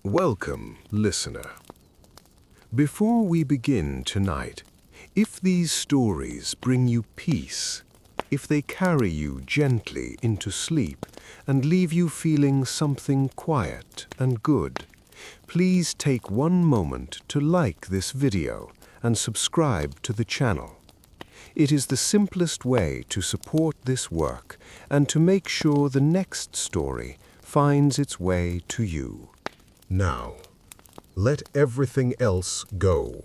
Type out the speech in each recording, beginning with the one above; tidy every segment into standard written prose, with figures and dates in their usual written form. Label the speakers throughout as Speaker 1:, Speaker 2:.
Speaker 1: Welcome, listener. Before we begin tonight, if these stories bring you peace, if they carry you gently into sleep and leave you feeling something quiet and good, please take one moment to like this video and subscribe to the channel. It is the simplest way to support this work and to make sure the next story finds its way to you. Now, let everything else go.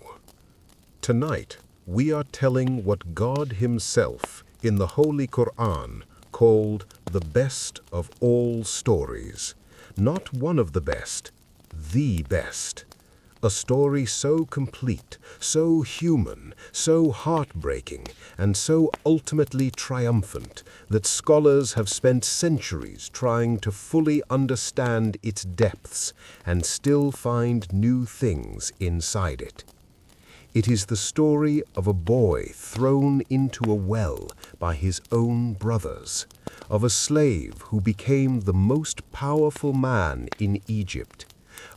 Speaker 1: Tonight, we are telling what God Himself in the Holy Quran called the best of all stories. Not one of the best, the best. A story so complete, so human, so heartbreaking, and so ultimately triumphant that scholars have spent centuries trying to fully understand its depths and still find new things inside it. It is the story of a boy thrown into a well by his own brothers, of a slave who became the most powerful man in Egypt,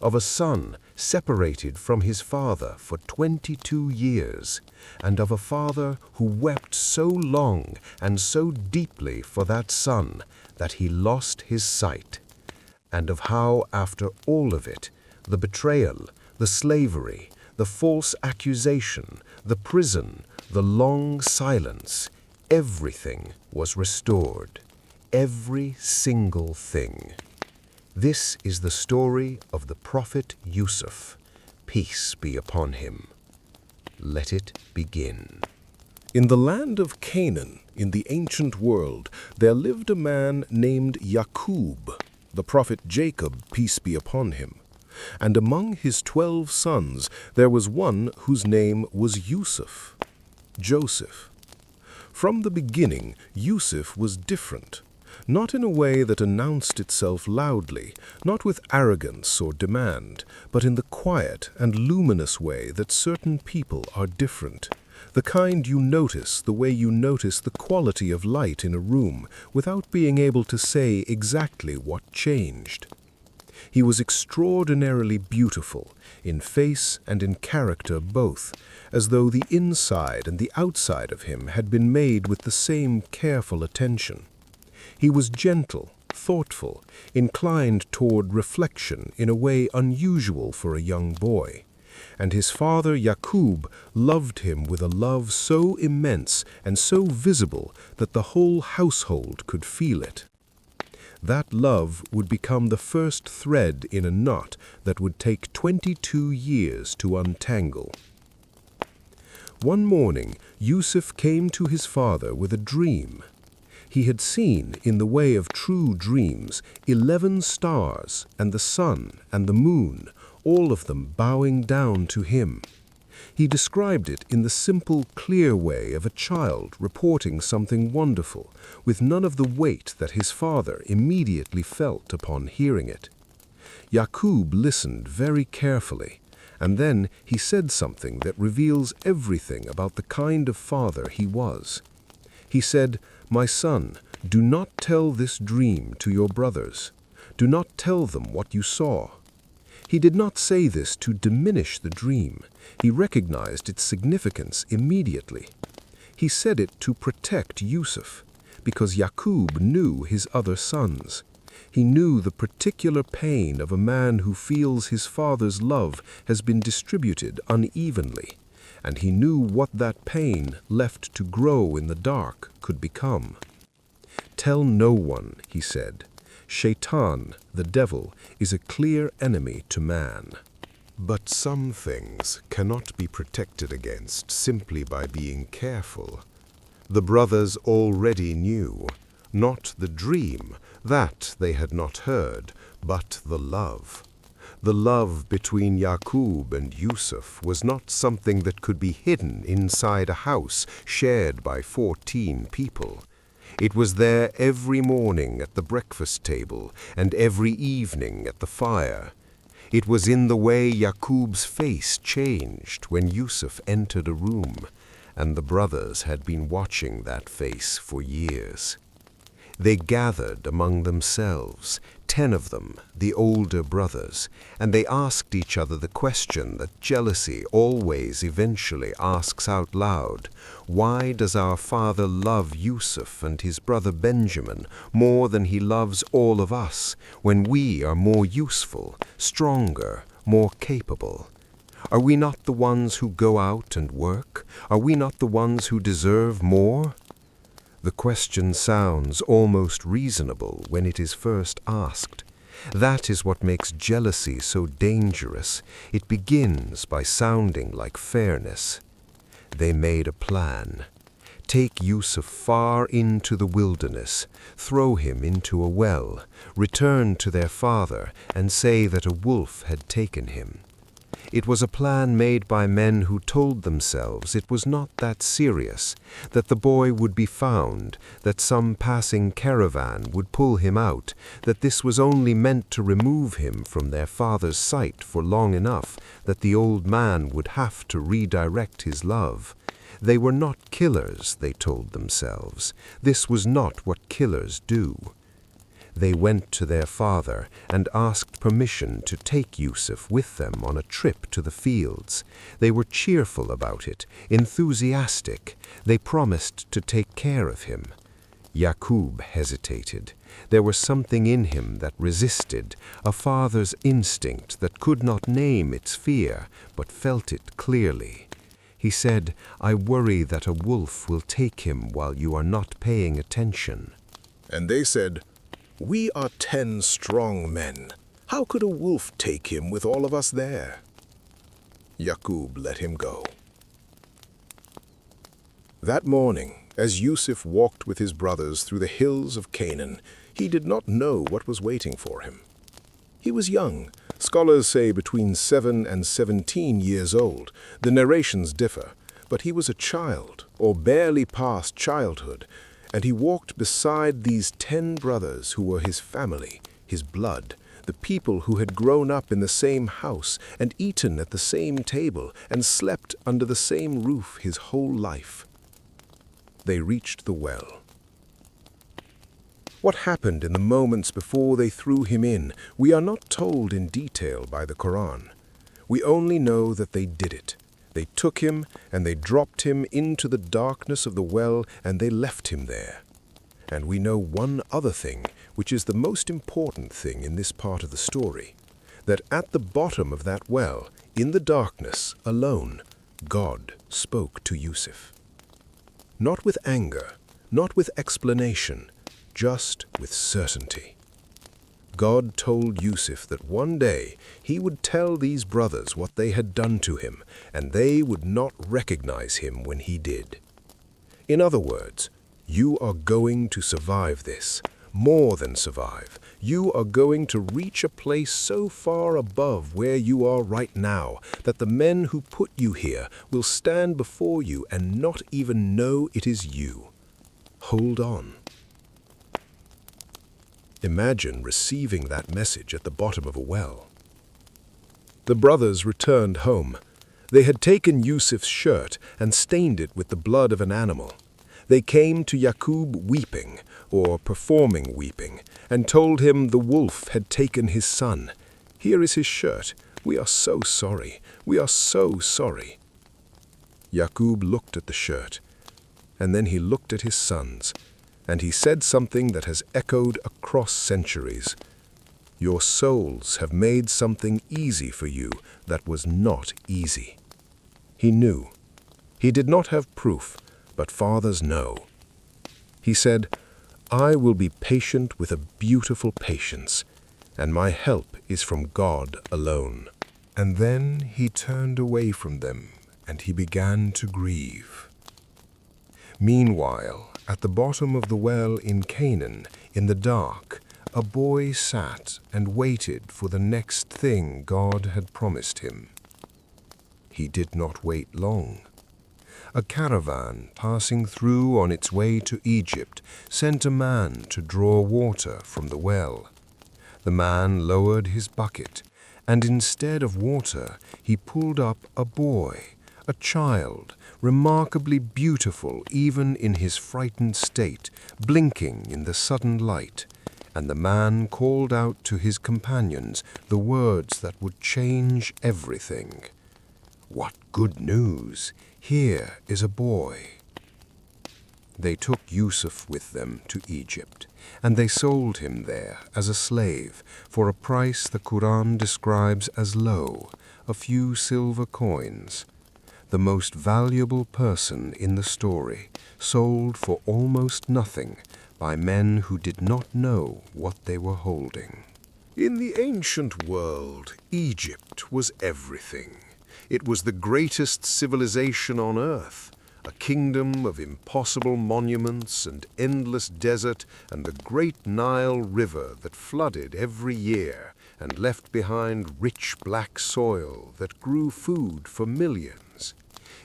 Speaker 1: of a son separated from his father for 22 years, and of a father who wept so long and so deeply for that son that he lost his sight, and of how, after all of it, the betrayal, the slavery, the false accusation, the prison, the long silence, everything was restored, every single thing. This is the story of the prophet Yusuf, peace be upon him. Let it begin. In the land of Canaan, in the ancient world, there lived a man named Yaqub, the prophet Jacob, peace be upon him. And among his 12 sons there was one whose name was Yusuf, Joseph. From the beginning, Yusuf was different. Not in a way that announced itself loudly, not with arrogance or demand, but in the quiet and luminous way that certain people are different, the kind you notice the way you notice the quality of light in a room without being able to say exactly what changed. He was extraordinarily beautiful, in face and in character both, as though the inside and the outside of him had been made with the same careful attention. He was gentle, thoughtful, inclined toward reflection in a way unusual for a young boy, and his father Yaqub loved him with a love so immense and so visible that the whole household could feel it. That love would become the first thread in a knot that would take 22 years to untangle. One morning, Yusuf came to his father with a dream. He had seen, in the way of true dreams, 11 stars and the sun and the moon, all of them bowing down to him. He described it in the simple, clear way of a child reporting something wonderful, with none of the weight that his father immediately felt upon hearing it. Yaqub listened very carefully, and then he said something that reveals everything about the kind of father he was. He said, "My son, do not tell this dream to your brothers. Do not tell them what you saw." He did not say this to diminish the dream. He recognized its significance immediately. He said it to protect Yusuf, because Yaqub knew his other sons. He knew the particular pain of a man who feels his father's love has been distributed unevenly, and he knew what that pain, left to grow in the dark, could become. "Tell no one," he said. "Shaitan, the devil, is a clear enemy to man." But some things cannot be protected against simply by being careful. The brothers already knew, not the dream, that they had not heard, but the love. The love between Yaqub and Yusuf was not something that could be hidden inside a house shared by 14 people. It was there every morning at the breakfast table and every evening at the fire. It was in the way Yaqub's face changed when Yusuf entered a room, and the brothers had been watching that face for years. They gathered among themselves, 10 of them, the older brothers, and they asked each other the question that jealousy always eventually asks out loud. Why does our father love Yusuf and his brother Benjamin more than he loves all of us, when we are more useful, stronger, more capable? Are we not the ones who go out and work? Are we not the ones who deserve more? The question sounds almost reasonable when it is first asked. That is what makes jealousy so dangerous. It begins by sounding like fairness. They made a plan. Take Yusuf far into the wilderness, throw him into a well, return to their father, and say that a wolf had taken him. It was a plan made by men who told themselves it was not that serious, that the boy would be found, that some passing caravan would pull him out, that this was only meant to remove him from their father's sight for long enough that the old man would have to redirect his love. They were not killers, they told themselves. This was not what killers do. They went to their father and asked permission to take Yusuf with them on a trip to the fields. They were cheerful about it, enthusiastic. They promised to take care of him. Yaqub hesitated. There was something in him that resisted, a father's instinct that could not name its fear, but felt it clearly. He said, "I worry that a wolf will take him while you are not paying attention."
Speaker 2: And they said, "We are 10 strong men. How could a wolf take him with all of us there?" Yaqub let him go. That morning, as Yusuf walked with his brothers through the hills of Canaan, he did not know what was waiting for him. He was young. Scholars say between 7 and 17 years old. The narrations differ, but he was a child, or barely past childhood, and he walked beside these 10 brothers who were his family, his blood, the people who had grown up in the same house and eaten at the same table and slept under the same roof his whole life. They reached the well. What happened in the moments before they threw him in, we are not told in detail by the Quran. We only know that they did it. They took him and they dropped him into the darkness of the well and they left him there. And we know one other thing, which is the most important thing in this part of the story, that at the bottom of that well, in the darkness, alone, God spoke to Yusuf. Not with anger, not with explanation, just with certainty. God told Yusuf that one day he would tell these brothers what they had done to him, and they would not recognize him when he did. In other words, you are going to survive this, more than survive. You are going to reach a place so far above where you are right now that the men who put you here will stand before you and not even know it is you. Hold on. Imagine receiving that message at the bottom of a well. The brothers returned home. They had taken Yusuf's shirt and stained it with the blood of an animal. They came to Yaqub weeping, or performing weeping, and told him the wolf had taken his son. Here is his shirt. We are so sorry. We are so sorry. Yaqub looked at the shirt, and then he looked at his sons, and he said something that has echoed across centuries. Your souls have made something easy for you that was not easy. He knew. He did not have proof, but fathers know. He said, I will be patient with a beautiful patience, and my help is from God alone. And then he turned away from them, and he began to grieve. Meanwhile, at the bottom of the well in Canaan, in the dark, a boy sat and waited for the next thing God had promised him. He did not wait long. A caravan passing through on its way to Egypt sent a man to draw water from the well. The man lowered his bucket, and instead of water, he pulled up a boy, a child, remarkably beautiful even in his frightened state, blinking in the sudden light,
Speaker 1: And the man called out to his companions the words that would change everything. "What good news! Here is a boy." They took Yusuf with them to Egypt, and they sold him there as a slave for a price the Quran describes as low, a few silver coins. The most valuable person in the story, sold for almost nothing by men who did not know what they were holding.
Speaker 2: In the ancient world, Egypt was everything. It was the greatest civilization on earth, a kingdom of impossible monuments and endless desert and the great Nile River that flooded every year and left behind rich black soil that grew food for millions.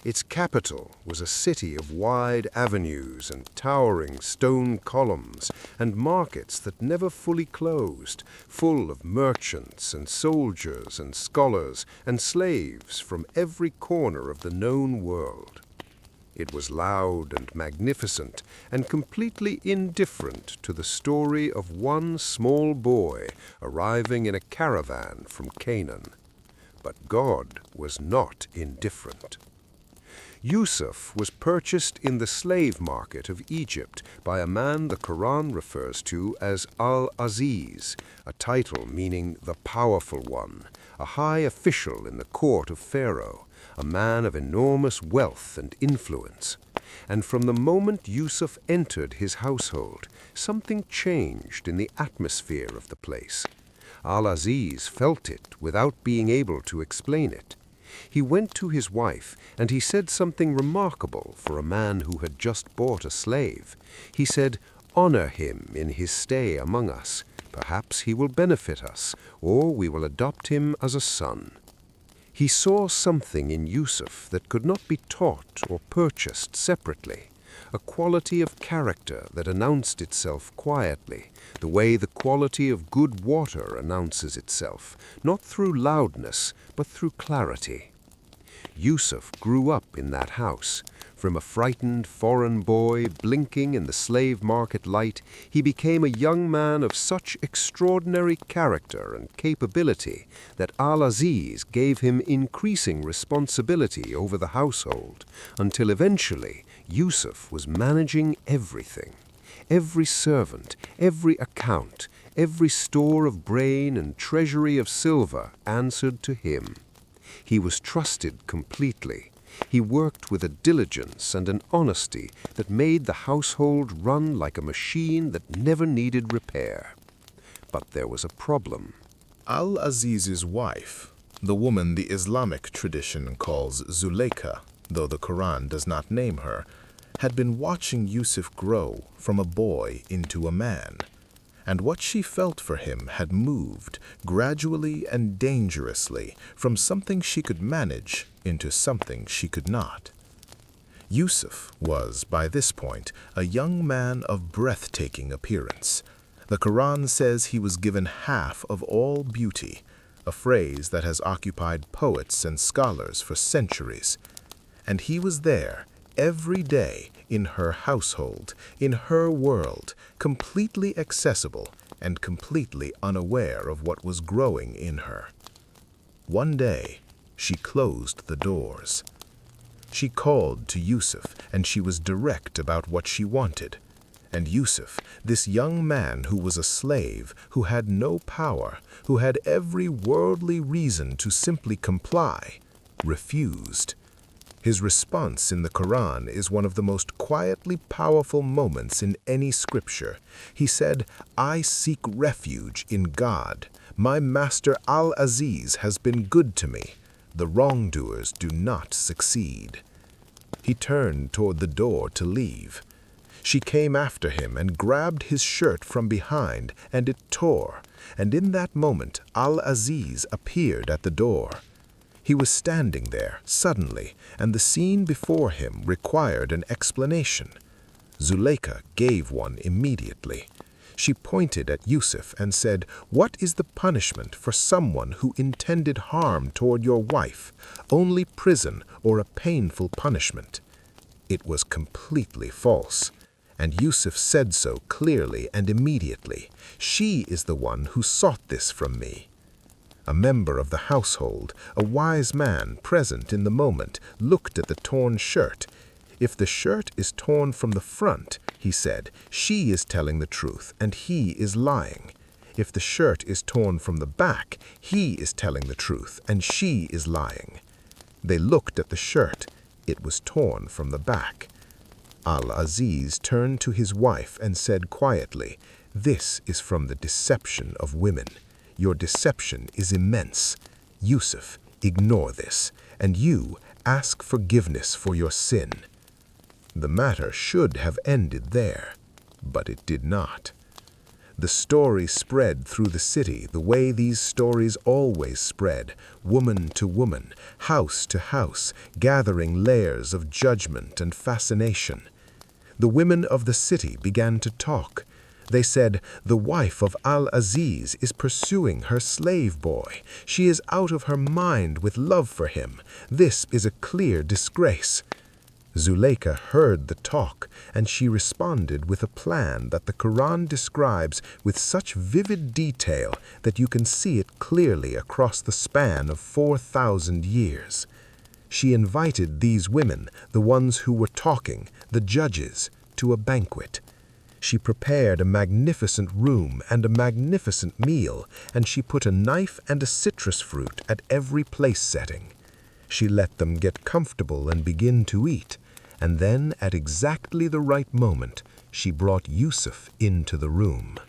Speaker 2: Its capital was a city of wide avenues and towering stone columns and markets that never fully closed, full of merchants and soldiers and scholars and slaves from every corner of the known world. It was loud and magnificent and completely indifferent to the story of one small boy arriving in a caravan from Canaan. But God was not indifferent. Yusuf was purchased in the slave market of Egypt by a man the Quran refers to as Al-Aziz, a title meaning the powerful one, a high official in the court of Pharaoh, a man of enormous wealth and influence. And from the moment Yusuf entered his household, something changed in the atmosphere of the place. Al-Aziz felt it without being able to explain it. He went to his wife, and he said something remarkable for a man who had just bought a slave. He said, "Honor him in his stay among us. Perhaps he will benefit us, or we will adopt him as a son." He saw something in Yusuf that could not be taught or purchased separately, a quality of character that announced itself quietly, the way the quality of good water announces itself, not through loudness, but through clarity. Yusuf grew up in that house. From a frightened foreign boy blinking in the slave market light, he became a young man of such extraordinary character and capability that Al-Aziz gave him increasing responsibility over the household, until eventually Yusuf was managing everything. Every servant, every account, every store of grain and treasury of silver answered to him. He was trusted completely. He worked with a diligence and an honesty that made the household run like a machine that never needed repair. But there was a problem.
Speaker 3: Al-Aziz's wife, the woman the Islamic tradition calls Zuleika, though the Quran does not name her, had been watching Yusuf grow from a boy into a man, and what she felt for him had moved gradually and dangerously from something she could manage into something she could not. Yusuf was, by this point, a young man of breathtaking appearance. The Quran says he was given half of all beauty, a phrase that has occupied poets and scholars for centuries. And he was there every day in her household, in her world, completely accessible and completely unaware of what was growing in her. One day, she closed the doors. She called to Yusuf, and she was direct about what she wanted. And Yusuf, this young man who was a slave, who had no power, who had every worldly reason to simply comply, refused. His response in the Quran is one of the most quietly powerful moments in any scripture. He said, "I seek refuge in God. My master Al-Aziz has been good to me. The wrongdoers do not succeed." He turned toward the door to leave. She came after him and grabbed his shirt from behind, and it tore. And in that moment, Al-Aziz appeared at the door. He was standing there, suddenly, and the scene before him required an explanation. Zuleika gave one immediately. She pointed at Yusuf and said, "What is the punishment for someone who intended harm toward your wife? Only prison or a painful punishment." It was completely false.
Speaker 2: And Yusuf said so clearly and immediately. She is the one who sought this from me. A member of the household, a wise man present in the moment, looked at the torn shirt. If the shirt is torn from the front, he said, she is telling the truth and he is lying. If the shirt is torn from the back, he is telling the truth and she is lying. They looked at the shirt. It was torn from the back. Al-Aziz turned to his wife and said quietly, "This is from the deception of women. Your deception is immense. Yusuf, ignore this, and you ask forgiveness for your sin." The matter should have ended there, but it did not. The story spread through the city the way these stories always spread, woman to woman, house to house, gathering layers of judgment and fascination. The women of the city began to talk. They said, "The wife of Al-Aziz is pursuing her slave boy. She is out of her mind with love for him. This is a clear disgrace." Zuleika heard the talk, and she responded with a plan that the Quran describes with such vivid detail that you can see it clearly across the span of 4,000 years. She invited these women, the ones who were talking, the judges, to a banquet. She prepared a magnificent room and a magnificent meal, and she put a knife and a citrus fruit at every place setting. She let them get comfortable and begin to eat, and then at exactly the right moment, she brought Yusuf into the room.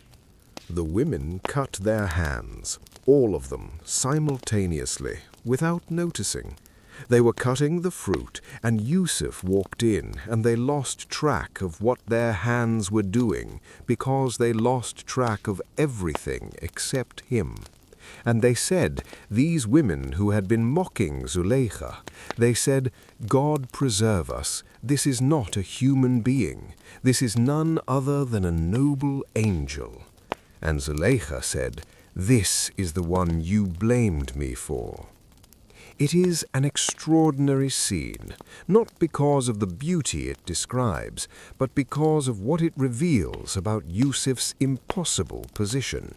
Speaker 1: The women cut their hands, all of them, simultaneously, without noticing. They were cutting the fruit, and Yusuf walked in, and they lost track of what their hands were doing, because they lost track of everything except him. And they said, these women who had been mocking Zuleika, they said, "God preserve us, this is not a human being, this is none other than a noble angel." And Zuleika said, "This is the one you blamed me for." It is an extraordinary scene, not because of the beauty it describes, but because of what it reveals about Yusuf's impossible position.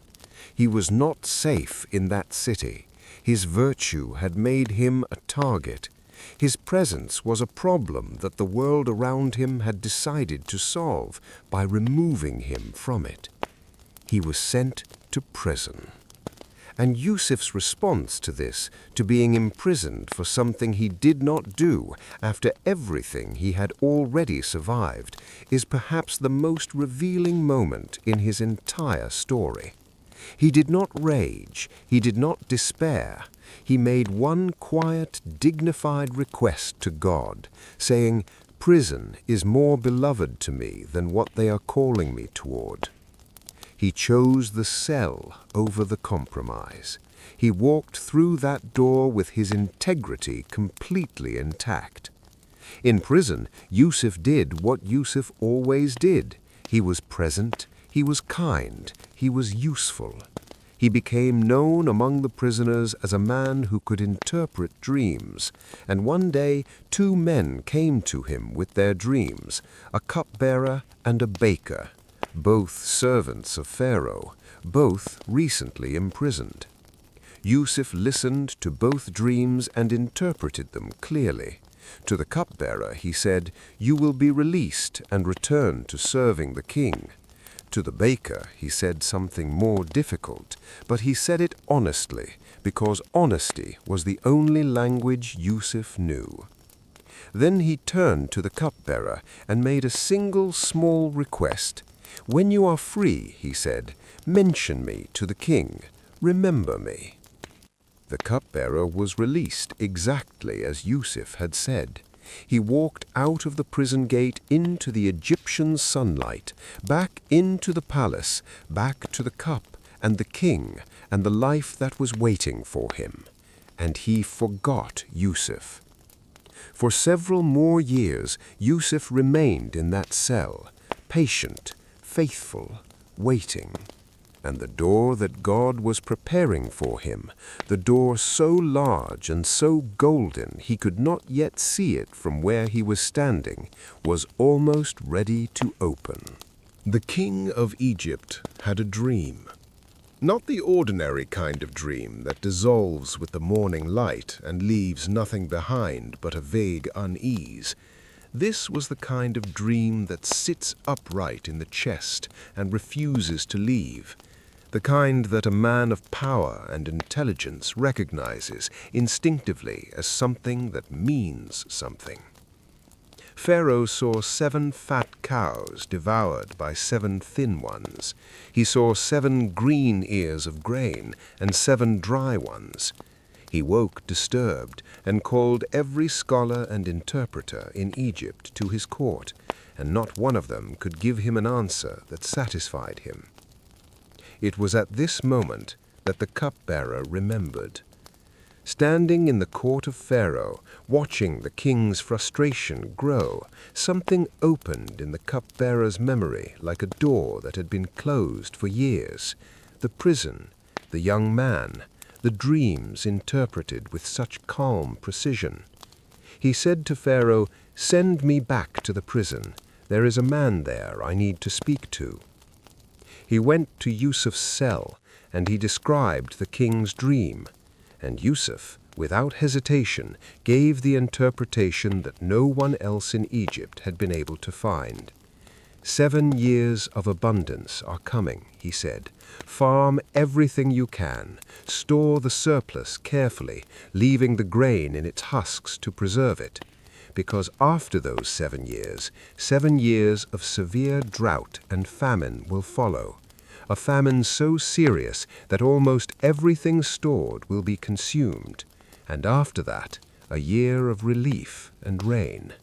Speaker 1: He was not safe in that city. His virtue had made him a target. His presence was a problem that the world around him had decided to solve by removing him from it. He was sent to prison. And Yusuf's response to this, to being imprisoned for something he did not do after everything he had already survived, is perhaps the most revealing moment in his entire story. He did not rage, he did not despair. He made one quiet, dignified request to God, saying, "Prison is more beloved to me than what they are calling me toward." He chose the cell over the compromise. He walked through that door with his integrity completely intact. In prison, Yusuf did what Yusuf always did. He was present, he was kind, he was useful. He became known among the prisoners as a man who could interpret dreams, and one day 2 men came to him with their dreams, a cupbearer and a baker, both servants of Pharaoh, both recently imprisoned. Yusuf listened to both dreams and interpreted them clearly. To the cupbearer he said, "You will be released and return to serving the king." To the baker he said something more difficult, but he said it honestly, because honesty was the only language Yusuf knew. Then he turned to the cupbearer and made a single small request. "When you are free," he said, "mention me to the king. Remember me." The cupbearer was released exactly as Yusuf had said. He walked out of the prison gate into the Egyptian sunlight, back into the palace, back to the cup and the king and the life that was waiting for him. And he forgot Yusuf. For several more years, Yusuf remained in that cell, patient, faithful, waiting. and the door that God was preparing for him, the door so large and so golden he could not yet see it from where he was standing, was almost ready to open.
Speaker 2: The king of Egypt had a dream. Not the ordinary kind of dream that dissolves with the morning light and leaves nothing behind but a vague unease. This was the kind of dream that sits upright in the chest and refuses to leave, the kind that a man of power and intelligence recognizes instinctively as something that means something. Pharaoh saw 7 fat cows devoured by 7 thin ones. He saw 7 green ears of grain and 7 dry ones. He woke disturbed and called every scholar and interpreter in Egypt to his court, and not one of them could give him an answer that satisfied him. It was at this moment that the cupbearer remembered. Standing in the court of Pharaoh, watching the king's frustration grow, something opened in the cupbearer's memory like a door that had been closed for years. The prison, the young man, the dreams interpreted with such calm precision. He said to Pharaoh, "Send me back to the prison. There is a man there I need to speak to." He went to Yusuf's cell, and he described the king's dream. And Yusuf, without hesitation, gave the interpretation that no one else in Egypt had been able to find. 7 years of abundance are coming, he said. Farm everything you can. Store the surplus carefully, leaving the grain in its husks to preserve it. Because after those 7 years, 7 years of severe drought and famine will follow. A famine so serious that almost everything stored will be consumed, and after that, a year of relief and rain.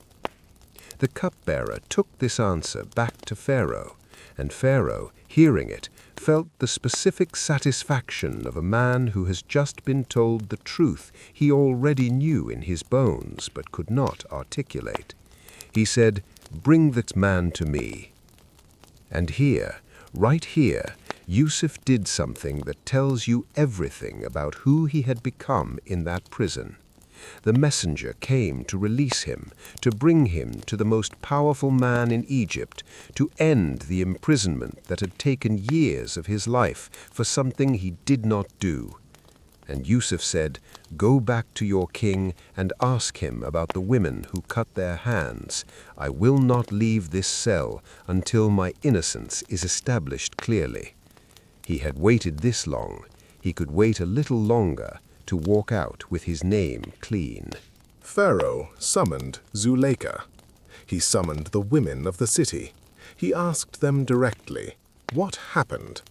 Speaker 2: The cupbearer took this answer back to Pharaoh, and Pharaoh, hearing it, felt the specific satisfaction of a man who has just been told the truth he already knew in his bones but could not articulate. He said, "Bring that man to me." And here, right here, Yusuf did something that tells you everything about who he had become in that prison. The messenger came to release him, to bring him to the most powerful man in Egypt, to end the imprisonment that had taken years of his life for something he did not do. And Yusuf said, "Go back to your king and ask him about the women who cut their hands. I will not leave this cell until my innocence is established clearly." He had waited this long. He could wait a little longer to walk out with his name clean. Pharaoh summoned Zuleika. He summoned the women of the city. He asked them directly, what happened?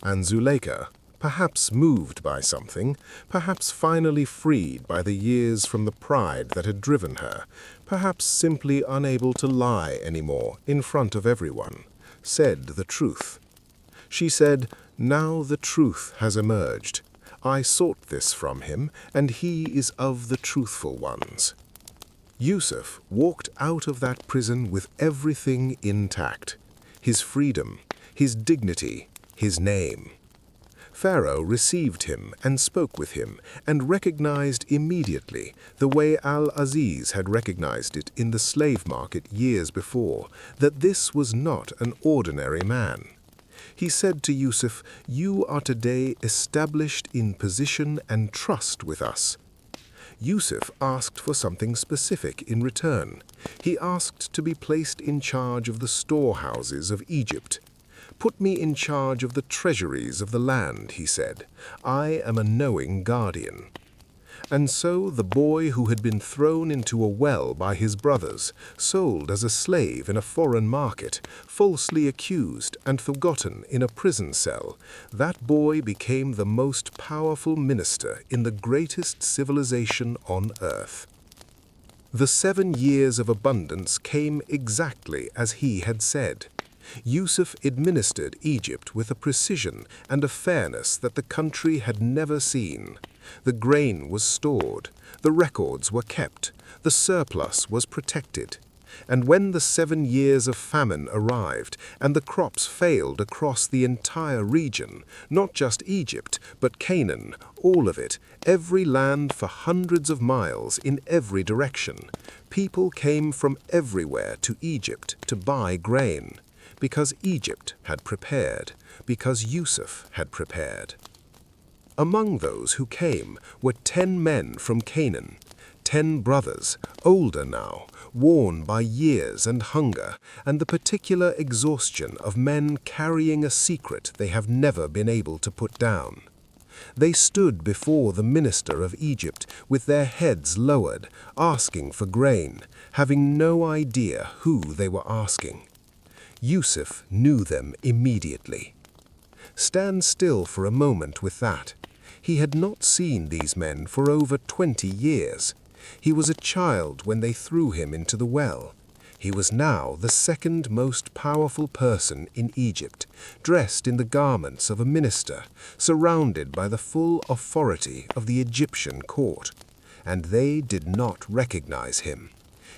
Speaker 2: And Zuleika, perhaps moved by something, perhaps finally freed by the years from the pride that had driven her, perhaps simply unable to lie anymore in front of everyone, said the truth. She said, "Now the truth has emerged. I sought this from him, and he is of the truthful ones." Yusuf walked out of that prison with everything intact: his freedom, his dignity, his name. Pharaoh received him and spoke with him and recognized immediately, the way Al-Aziz had recognized it in the slave market years before, that this was not an ordinary man. He said to Yusuf, "You are today established in position and trust with us." Yusuf asked for something specific in return. He asked to be placed in charge of the storehouses of Egypt. "Put me in charge of the treasuries of the land," he said. "I am a knowing guardian." And so the boy who had been thrown into a well by his brothers, sold as a slave in a foreign market, falsely accused and forgotten in a prison cell, that boy became the most powerful minister in the greatest civilization on earth. The 7 years of abundance came exactly as he had said. Yusuf administered Egypt with a precision and a fairness that the country had never seen. The grain was stored, the records were kept, the surplus was protected. And when the 7 years of famine arrived, and the crops failed across the entire region, not just Egypt, but Canaan, all of it, every land for hundreds of miles in every direction, people came from everywhere to Egypt to buy grain, because Egypt had prepared, because Yusuf had prepared. Among those who came were 10 men from Canaan, 10 brothers, older now, worn by years and hunger, and the particular exhaustion of men carrying a secret they have never been able to put down. They stood before the minister of Egypt with their heads lowered, asking for grain, having no idea who they were asking. Yusuf knew them immediately. Stand still for a moment with that. He had not seen these men for over 20 years. He was a child when they threw him into the well. He was now the second most powerful person in Egypt, dressed in the garments of a minister, surrounded by the full authority of the Egyptian court. And they did not recognize him.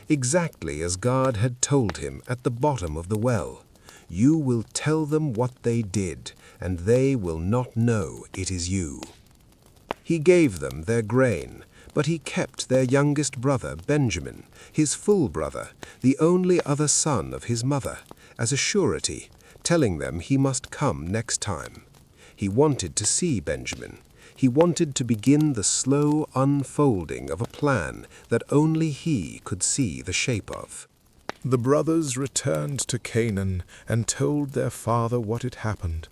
Speaker 2: Exactly as God had told him at the bottom of the well, "You will tell them what they did, and they will not know it is you." He gave them their grain, but he kept their youngest brother, Benjamin, his full brother, the only other son of his mother, as a surety, telling them he must come next time. He wanted to see Benjamin. He wanted to begin the slow unfolding of a plan that only he could see the shape of.
Speaker 3: The brothers returned to Canaan and told their father what had happened.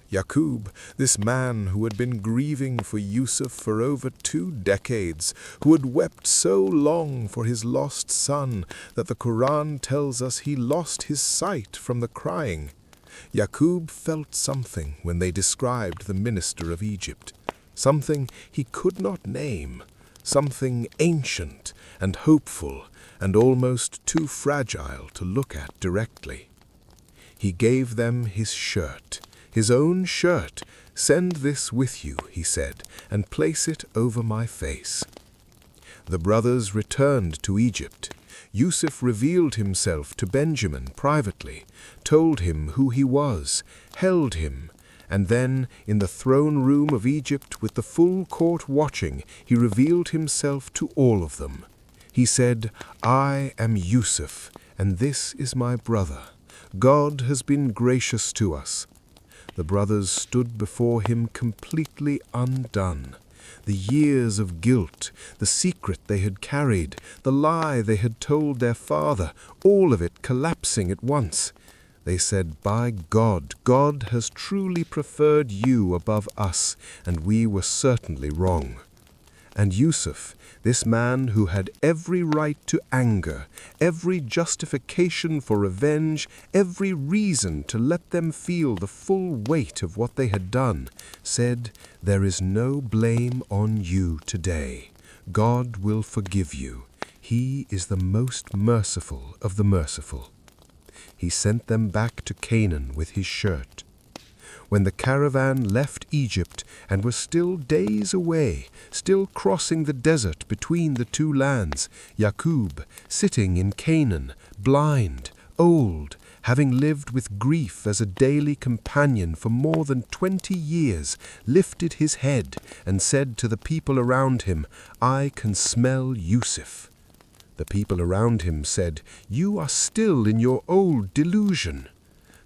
Speaker 3: Yaqub, this man who had been grieving for Yusuf for over 2 decades, who had wept so long for his lost son that the Quran tells us he lost his sight from the crying. Yaqub felt something when they described the minister of Egypt, something he could not name, something ancient and hopeful and almost too fragile to look at directly. He gave them his shirt, his own shirt. "Send this with you," he said, "and place it over my face." The brothers returned to Egypt. Yusuf revealed himself to Benjamin privately, told him who he was, held him, and then, in the throne room of Egypt with the full court watching, he revealed himself to all of them. He said, "I am Yusuf, and this is my brother. God has been gracious to us." The brothers stood before him completely undone. The years of guilt, the secret they had carried, the lie they had told their father, all of it collapsing at once. They said, "By God, God has truly preferred you above us, and we were certainly wrong." And Yusuf, this man who had every right to anger, every justification for revenge, every reason to let them feel the full weight of what they had done, said, "There is no blame on you today. God will forgive you. He is the most merciful of the merciful." He sent them back to Canaan with his shirt. When the caravan left Egypt and was still days away, still crossing the desert between the 2 lands, Yaqub, sitting in Canaan, blind, old, having lived with grief as a daily companion for more than 20 years, lifted his head and said to the people around him, "I can smell Yusuf." The people around him said, "You are still in your old delusion."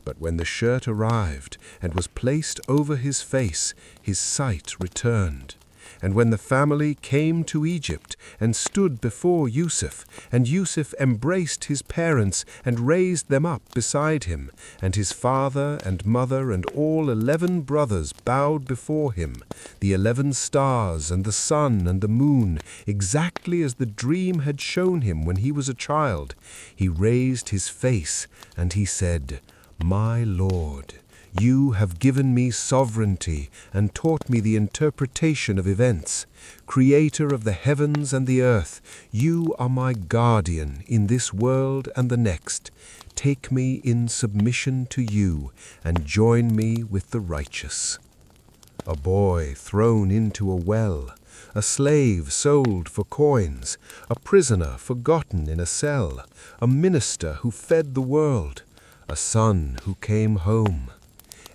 Speaker 3: But when the shirt arrived and was placed over his face, his sight returned. And when the family came to Egypt and stood before Yusuf, and Yusuf embraced his parents and raised them up beside him, and his father and mother and all 11 brothers bowed before him, the 11 stars and the sun and the moon, exactly as the dream had shown him when he was a child, he raised his face and he said, "My Lord, you have given me sovereignty and taught me the interpretation of events. Creator of the heavens and the earth, you are my guardian in this world and the next. Take me in submission to you and join me with the righteous." A boy thrown into a well,
Speaker 1: a slave sold for coins, a prisoner forgotten in a cell, a minister who fed the world, a son who came home.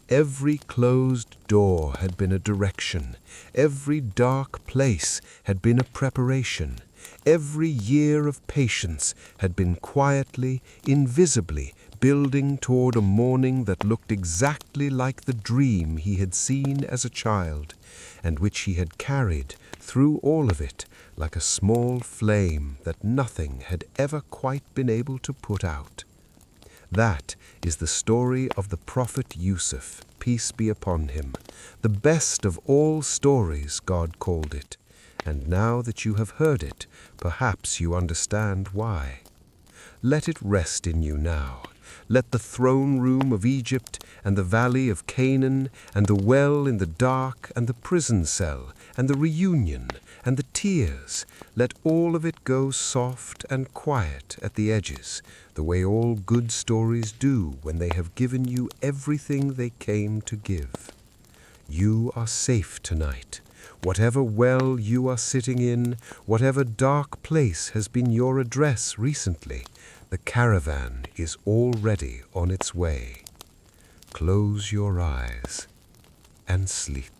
Speaker 1: Every closed door had been a direction, every dark place had been a preparation, every year of patience had been quietly, invisibly building toward a morning that looked exactly like the dream he had seen as a child, and which he had carried through all of it like a small flame that nothing had ever quite been able to put out. That is the story of the prophet Yusuf, peace be upon him, the best of all stories, God called it. And now that you have heard it, perhaps you understand why. Let it rest in you now. Let the throne room of Egypt and the valley of Canaan and the well in the dark and the prison cell and the reunion and the tears, let all of it go soft and quiet at the edges, the way all good stories do when they have given you everything they came to give. You are safe tonight. Whatever well you are sitting in, whatever dark place has been your address recently, the caravan is already on its way. Close your eyes and sleep.